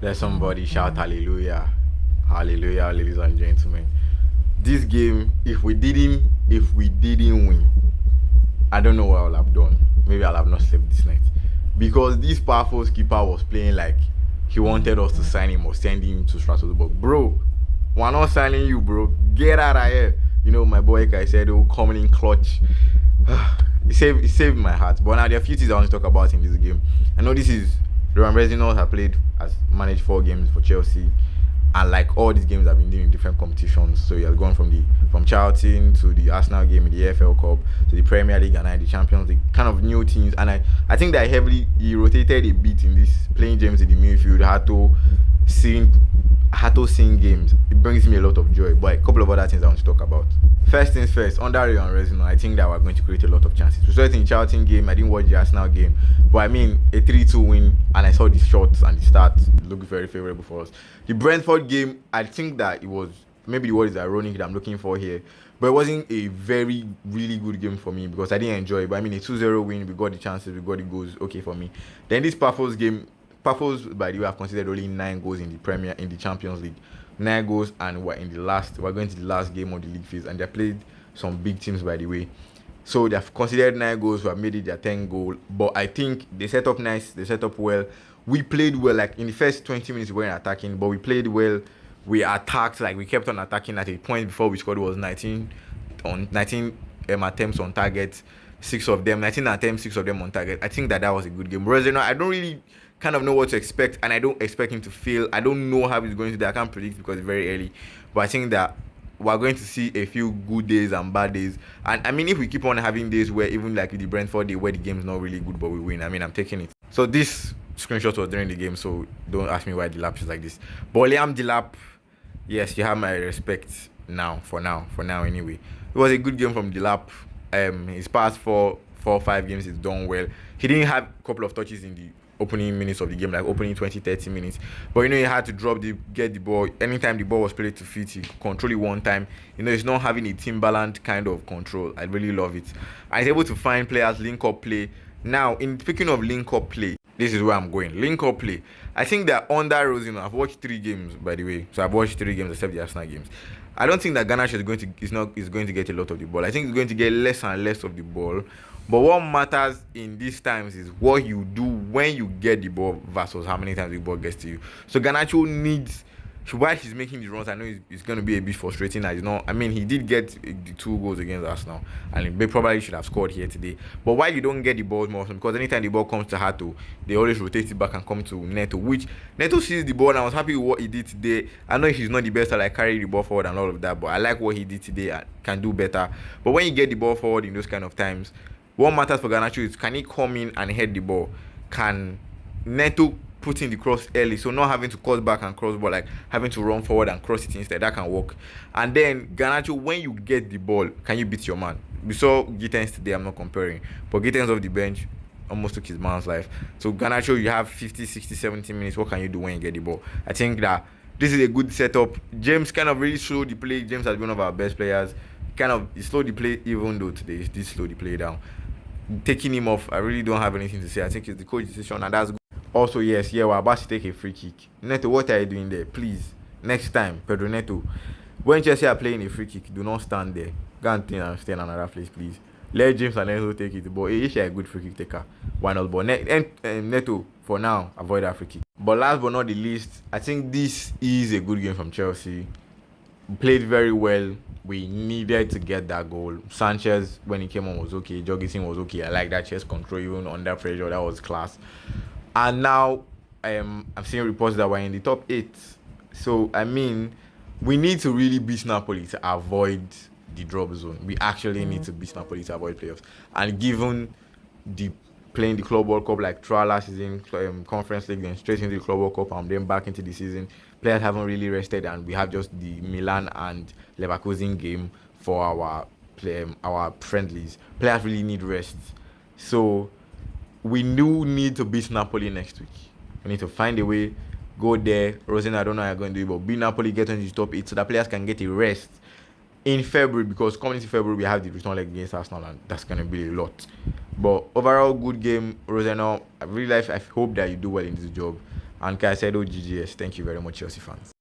Let somebody shout hallelujah. Hallelujah, ladies and gentlemen. This game, if we didn't win, I don't know what I'll have done. Maybe I'll have not slept this night. Because this Pafos keeper was playing like he wanted us to sign him or send him to Strasbourg. Bro, we're not signing you, bro. Get out of here. My boy Caicedo coming in clutch. It saved my heart. But now there are a few things I want to talk about in this game. I know this is Laurent Reginald has managed 4 games for Chelsea, and like all these games have been doing different competitions. So he has gone from Charlton to the Arsenal game in the AFL Cup to the Premier League and now the Champions League, kind of new teams. And I think that he rotated a bit in this, playing James in the midfield, seeing games. It brings me a lot of joy. But a couple of other things I want to talk about. First things first, under Rio and Reznor, I think that we're going to create a lot of chances. We saw it in Charlton game. I didn't watch the Arsenal game, but I mean a 3-2 win, and I saw the shots and the start look very favorable for us. The Brentford game, I think that it was maybe the word is ironic that I'm looking for here, but it wasn't a very really good game for me because I didn't enjoy it. But I mean a 2-0 win, we got the chances, we got the goals, okay for me. Then this Pafos game, Pafos by the way, I've considered only 9 goals in the Champions League. 9 goals, and we're going to the last game of the league phase, and they played some big teams by the way. So they've considered 9 goals, we have made it their 10 goal. But I think they set up nice, they set up well. We played well, like in the first 20 minutes we weren't attacking, but we played well. We attacked, like we kept on attacking. At a point before we scored was 19 attempts on target, 19 attempts, 6 of them on target. I think that was a good game. Whereas, I don't really kind of know what to expect, and I don't expect him to fail. I don't know how he's going to do. I can't predict because it's very early, but I think that we're going to see a few good days and bad days. And I mean, if we keep on having days where even like the Brentford day where the game's not really good but we win, I mean, I'm taking it. So this screenshot was during the game, so don't ask me why the lap is like this. But Liam Delap, yes, you have my respect for now anyway. It was a good game from Delap. His past 4 or 5 games he's done well. He didn't have a couple of touches in the opening minutes of the game, like opening 20-30 minutes, but he had to get the ball. Anytime the ball was played to fit, he could control it one time. He's not having a Timberland kind of control. I really love it, and he's able to find players, link up play. Now, in speaking of link up play, this is where I'm going. Link up play, I think that under Rosino, I've watched 3 games by the way, so I've watched 3 games except the Arsenal games. I don't think that Garnacho is going to get a lot of the ball. I think he's going to get less and less of the ball. But what matters in these times is what you do when you get the ball versus how many times the ball gets to you. So Garnacho needs, while he's making the runs, I know it's going to be a bit frustrating. He did get the 2 goals against Arsenal, and he probably should have scored here today. But why you don't get the ball more often? Because anytime the ball comes to Hato, they always rotate it back and come to Neto, which Neto sees the ball, and I was happy with what he did today. I know he's not the best at carry the ball forward and all of that, but I like what he did today and can do better. But when you get the ball forward in those kind of times, what matters for Garnacho is, can he come in and head the ball? Can Neto put in the cross early, so not having to cut back and cross ball, like having to run forward and cross it instead? That can work. And then Garnacho, when you get the ball, can you beat your man? We saw Gittens today, I'm not comparing, but Gittens off the bench almost took his man's life. So Garnacho, you have 50, 60, 70 minutes. What can you do when you get the ball? I think that this is a good setup. James kind of really slowed the play. James has been one of our best players. He slowed the play, even though today he did slow the play down. Taking him off, I really don't have anything to say. I think it's the coach's decision, and that's good. Also, we're about to take a free kick. Neto, what are you doing there? Please, next time, Pedro Neto, when Chelsea are playing a free kick, do not stand there. Go and stay in another place, please. Let James and Neto take it. But if you're a good free kick taker, why not? But Neto, for now, avoid that free kick. But last but not the least, I think this is a good game from Chelsea. We played very well. We needed to get that goal. Sanchez, when he came on, was okay. Jorgensen was okay. I like that chest control even under pressure. That was class. And now I'm seeing reports that we're in the top 8. So, I mean, we need to really beat Napoli to avoid the drop zone. We actually need to beat Napoli to avoid playoffs. And given the playing the Club World Cup like throughout last season, Conference League, then straight into the Club World Cup, and then back into the season, players haven't really rested, and we have just the Milan and Leverkusen game for our friendlies. Players really need rest. So we do need to beat Napoli next week. We need to find a way, go there. Rosen, I don't know how you're going to do it, but beat Napoli, get into the top 8 so that players can get a rest in February, because coming into February we have the return leg against Arsenal, and that's going to be a lot. But overall, good game, Roseno. I hope that you do well in this job, and Caicedo GGS. Thank you very much, Chelsea fans.